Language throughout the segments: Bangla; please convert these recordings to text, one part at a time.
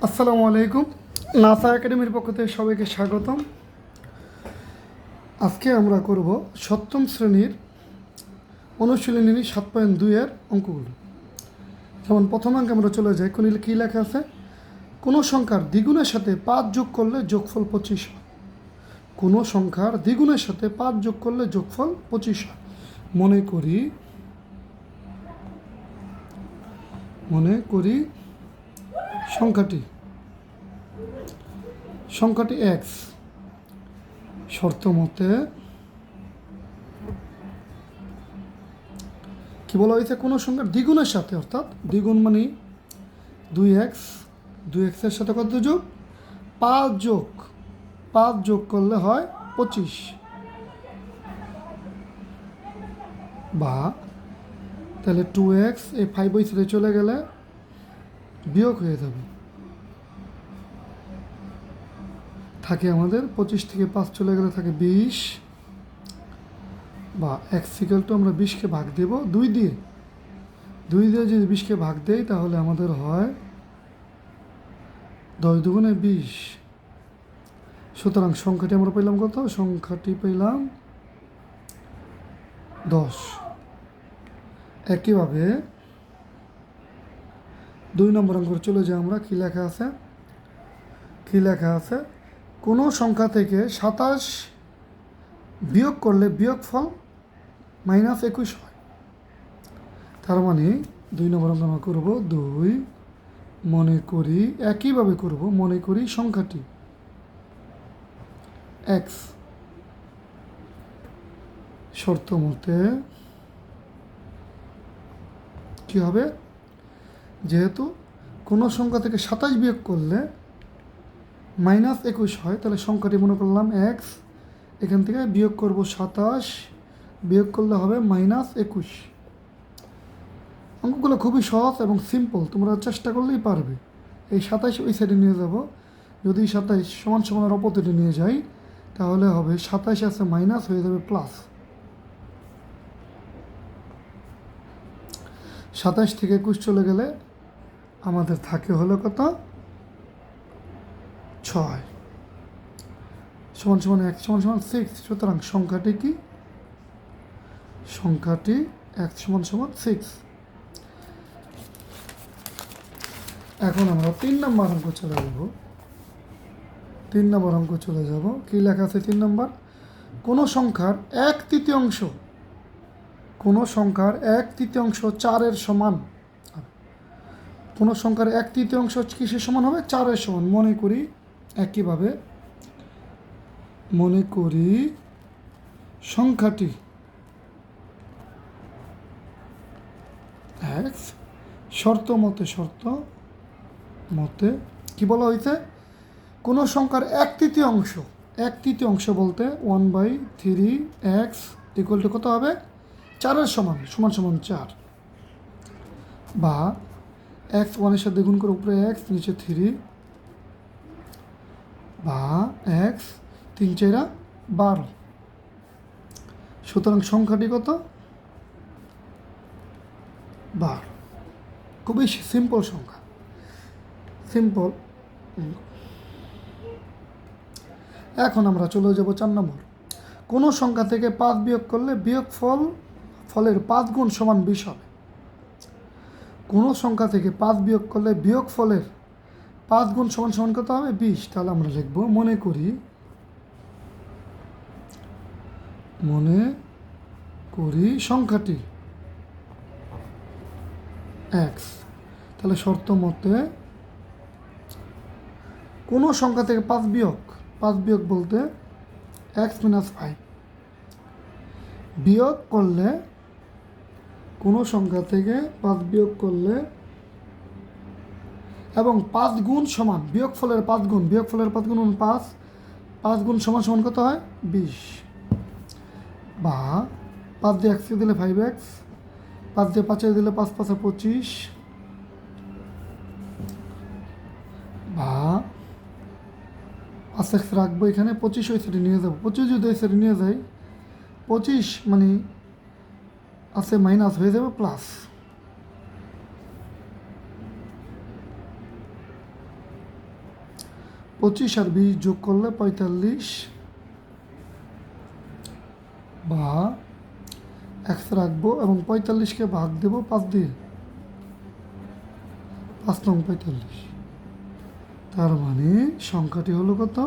আসসালামু আলাইকুম। নাসা একাডেমির পক্ষ থেকে সবাইকে স্বাগতম। আজকে আমরা করব সপ্তম শ্রেণীর অনুশীলনী 7.2 অঙ্কগুলো। যেমন প্রথম অঙ্কে আমরা চলে যাই। কী লেখা আছে? কোনো সংখ্যার দ্বিগুণের সাথে 5 যোগ করলে যোগফল 25 হয়। কোনো সংখ্যার দ্বিগুণের সাথে 5 যোগ করলে যোগফল 25 হয়। মনে করি সংখ্যাটি এক্স। শর্ত মতে কি বলা হয়েছে? কোনো সংখ্যার দ্বিগুণের সাথে, অর্থাৎ দ্বিগুণ মানে 2x, 2xের সাথে কত যোগ? 5 যোগ করলে হয় 25, বা তাহলে 2x এই 5 ওই সাইডে চলে গেলে বিয়োগ হয়ে যাবে, থাকে আমাদের 25 থেকে 5 চলে গেলে থাকে 20, বা x আমরা 20কে ভাগ দেব 2 দিয়ে যদি 20কে ভাগ দেই তাহলে আমাদের হয় 10 দুগুণে 20। সুতরাং সংখ্যাটি আমরা পেলাম কত? সংখ্যাটি পেলাম 10। একইভাবে 2 নম্বর অঙ্ক চলে যাই আমরা। কি লেখা আছে? কোনো সংখ্যা থেকে 27 বিয়োগ করলে বিয়োগফল -21 হয়। তার মানে 2 নম্বর অঙ্ক আমরা করব 2 একইভাবে করব মনে করি সংখ্যাটি x। শর্ত মতে কি হবে? যেহেতু কোনো সংখ্যা থেকে 27 বিয়োগ করলে -21 হয়, তাহলে সংখ্যাটি মনে করলাম x। এখান থেকে বিয়োগ করব 27, বিয়োগ করলে হবে -21। অঙ্কগুলো খুবই সহজ এবং সিম্পল, তোমরা চেষ্টা করলেই পারবে। এই 27 ওই সাইডে নিয়ে যাব। যদি 27 সমান সমানের অপোজিটে নিয়ে যাই তাহলে হবে 27 আছে মাইনাস হয়ে যাবে প্লাস। 27 থেকে 21 চলে গেলে আমাদের থাকে হলো কত? 6 সমান x সমান 6। সুতরাং সংখ্যাটি কি? সংখ্যাটি x সমান 6। এখন আমরা 3 নম্বর অঙ্ক চলে যাব। কি লেখা আছে 3 নম্বর? কোনো সংখ্যার 1/3 4-এর সমান। কোনো সংখ্যার 1/3 কিসের সমান হবে? 4-এর সমান। একইভাবে মনে করি সংখ্যাটি x। শর্ত মতে কি বলা হয়েছে? কোনো সংখ্যার 1/3 বলতে 1/3x ইকুয়াল টু কত হবে? 4-এর সমান 4, বা x 1-এর সাথে গুণ করে উপরে x নিচে 3, বা x 3 4 12। সুতরাং সংখ্যাটি কত? 12। খুবই সিম্পল সংখ্যা, সিম্পল। এখন আমরা চলে যাব 4 নম্বর। কোনো সংখ্যা থেকে 5 বিয়োগ করলে ফলের 5 গুণ সমান 20 হবে। কোনো সংখ্যা থেকে 5 বিয়োগ করলে বিয়োগফলের 5 গুণ সমান কত হবে? 20। তাহলে আমরা লিখব মনে করি সংখ্যাটি x। তাহলে শর্ত মতে কোনো সংখ্যা থেকে 5 বিয়োগ বলতে x - 5 বিয়োগ করলে, কোনো সংখ্যা থেকে 5 বিয়োগ করলে এবং 5 গুণ সমান বিয়োগফলের 5 গুণ 5 গুণ সমান কত হয়? 20, বা 5 দিয়ে x দিলে 5x, 5 দিয়ে 5 দিলে 5 5 25, বা 5x রাখবো এখানে, 25 ওই সাইডে নিয়ে যাবো। 25 যদি ওই সাইডে নিয়ে যাই 25 মানে আছে মাইনাস হয়ে যাবে প্লাস। 25 আর 20 যোগ করলে 45 বা এক্স রাখবো এবং 45কে ভাগ দেবো 5 দিয়ে, 5 নং 45। তার মানে সংখ্যাটি হলো কত?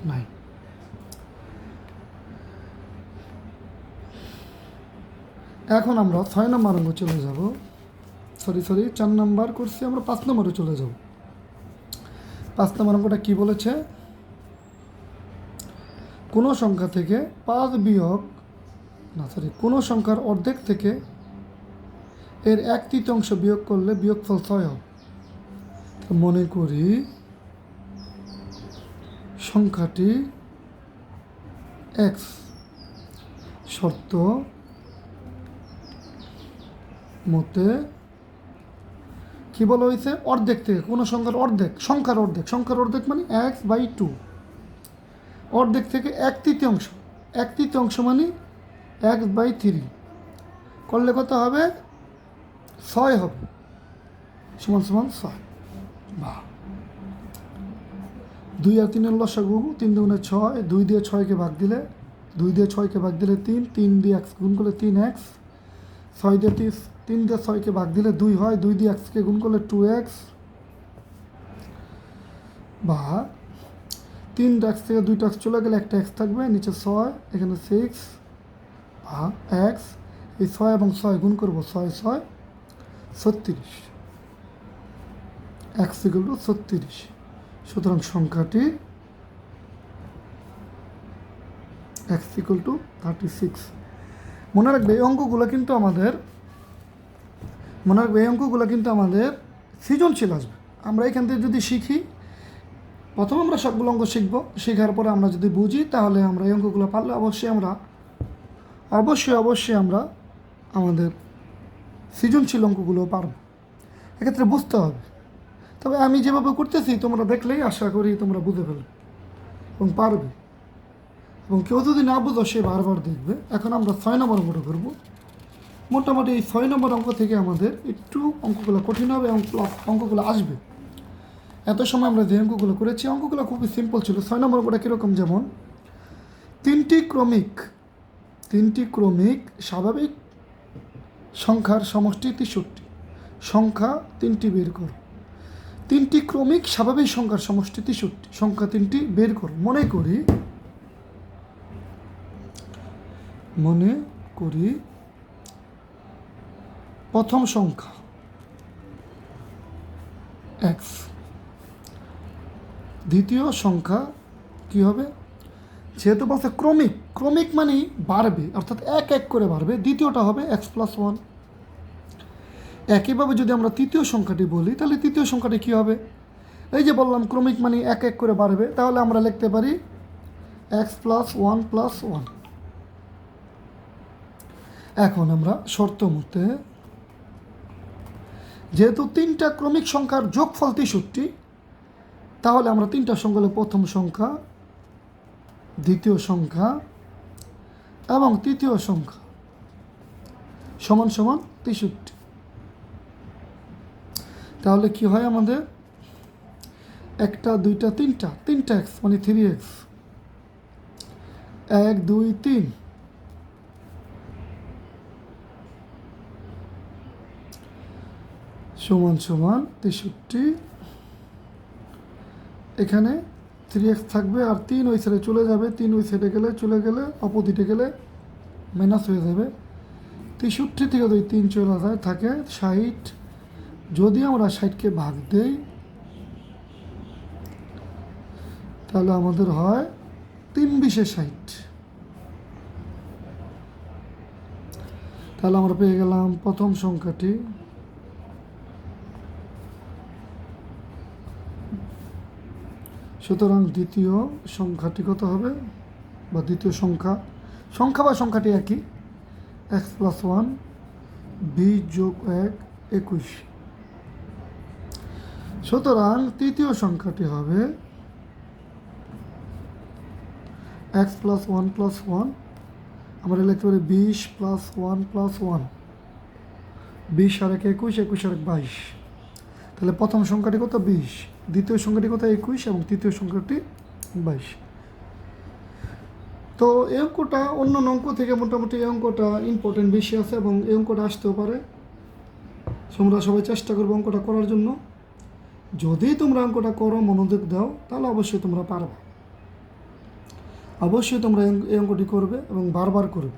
9। এখন আমরা 6 নম্বর অঙ্ক চলে যাব। সরি 4 নম্বর করছি, আমরা 5 নম্বরে চলে যাব। 5 নম্বর অঙ্কটা কী বলেছে? কোনো সংখ্যা থেকে কোনো সংখ্যার অর্ধেক থেকে এর 1/3 বিয়োগ করলে বিয়োগফল 6 হবে। তো মনে করি সংখ্যাটি x, শর্ত মতে কি বলা হয়েছে? অর্ধেক থেকে কোনো সংখ্যার অর্ধেক মানে x/2, অর্ধেক থেকে 1/3 মানে x/3 করলে কত হবে? 6 হবে, সমান 6। বা 2 আর 3-এর লসাগু, 3 দুগুণে 6, 2 দিয়ে 6কে ভাগ দিলে 3, 3 দিয়ে x গুণ করলে 3x, 6 দিয়ে 3 দিয়ে 6কে ভাগ দিলে 2 হয়, 2 দিয়ে xকে গুণ করলে 2x, বা 3x থেকে 2টা x চলে গেলে একটা x থাকবে, নিচে 6, এখানে 6 বা x, এই 6 এবং 6 গুণ করবো, 6 6 36, x = 36। সুতরাং সংখ্যাটি x = 36। মনে রাখবে এই অঙ্কগুলো কিন্তু আমাদের সৃজনশীল আসবে। আমরা এখান থেকে যদি শিখি, প্রথম আমরা সবগুলো অঙ্ক শিখবো, শেখার পরে আমরা যদি বুঝি, তাহলে আমরা এই অঙ্কগুলো পারলে অবশ্যই আমরা আমাদের সৃজনশীল অঙ্কগুলো পারব। এক্ষেত্রে বুঝতে হবে। তবে আমি যেভাবে করতেছি তোমরা দেখলেই আশা করি তোমরা বুঝে ফেলবে এবং পারবে, এবং কেউ যদি না বুঝো সে বারবার দেখবে। এখন আমরা 6 নম্বর অঙ্কটা করবো। মোটামুটি এই 6 নম্বর অঙ্ক থেকে আমাদের একটু অঙ্কগুলো কঠিন হবে এবং অঙ্কগুলো আসবে। এত সময় আমরা যে অঙ্কগুলো করেছি, অঙ্কগুলো খুবই সিম্পল ছিল। 6 নম্বর অঙ্কটা কীরকম? যেমন তিনটি ক্রমিক স্বাভাবিক সংখ্যার সমষ্টি 63। সংখ্যা 3টি বের করো। 3টি ক্রমিক স্বাভাবিক সংখ্যার সমষ্টি 63, সংখ্যা 3টি বের করো। মনে করি প্রথম সংখ্যা x, দ্বিতীয় সংখ্যা কি হবে? যেহেতু বলছে ক্রমিক মানে বাড়বে, অর্থাৎ এক এক করে বাড়বে। দ্বিতীয়টা হবে x+1। একইভাবে যদি আমরা তৃতীয় সংখ্যাটি বলি, তাহলে তৃতীয় সংখ্যাটি কী হবে? এই যে বললাম ক্রমিক মানে এক এক করে বাড়বে, তাহলে আমরা লিখতে পারি x+1+1। এখন আমরা শর্ত মতে, যেহেতু 3টা ক্রমিক সংখ্যার যোগফল 63, তাহলে আমরা 3টা সংখ্যা হলো প্রথম সংখ্যা, দ্বিতীয় সংখ্যা এবং তৃতীয় সংখ্যা সমান সমান 63। তাহলে কি হয় আমাদের? 1 2 3টা x মানে 3x, 1 2 3 সমান সমান 63। এখানে 3x থাকবে আর 3 ওই সাইডে চলে যাবে, 3 ওই সাইডে চলে গেলে অপোজিটে গেলে মাইনাস হয়ে যাবে। 63 থেকে যদি 3 চলে যায় থাকে 60। যদি আমরা 60কে ভাগ দেই, তাহলে আমাদের হয় 3 20 60। তাহলে আমরা পেয়ে গেলাম প্রথম সংখ্যাটি। সুতরাং দ্বিতীয় সংখ্যাটি কত হবে? বা দ্বিতীয় সংখ্যাটি একই, x+1 20+1 21। সুতরাং তৃতীয় সংখ্যাটি হবে x+1+1। আমরা লিখতে পারি 20+1+1, 20 আর 1 21, 21 আর 1 22। তাহলে প্রথম সংখ্যাটি কত 20, দ্বিতীয় সংখ্যাটি কত 21 এবং তৃতীয় সংখ্যাটি 22। তো এই অঙ্কটা অন্য অঙ্ক থেকে মোটামুটি এই অঙ্কটা ইম্পর্টেন্ট বেশি আছে এবং এই অঙ্কটা আসতেও পারে। তোমরা সবাই চেষ্টা করবে অঙ্কটা করার জন্য। যদি তোমরা অঙ্কটা করো, মনোযোগ দাও, তাহলে অবশ্যই তোমরা পারবে। অবশ্যই তোমরা এই অঙ্কটি করবে এবং বারবার করবে।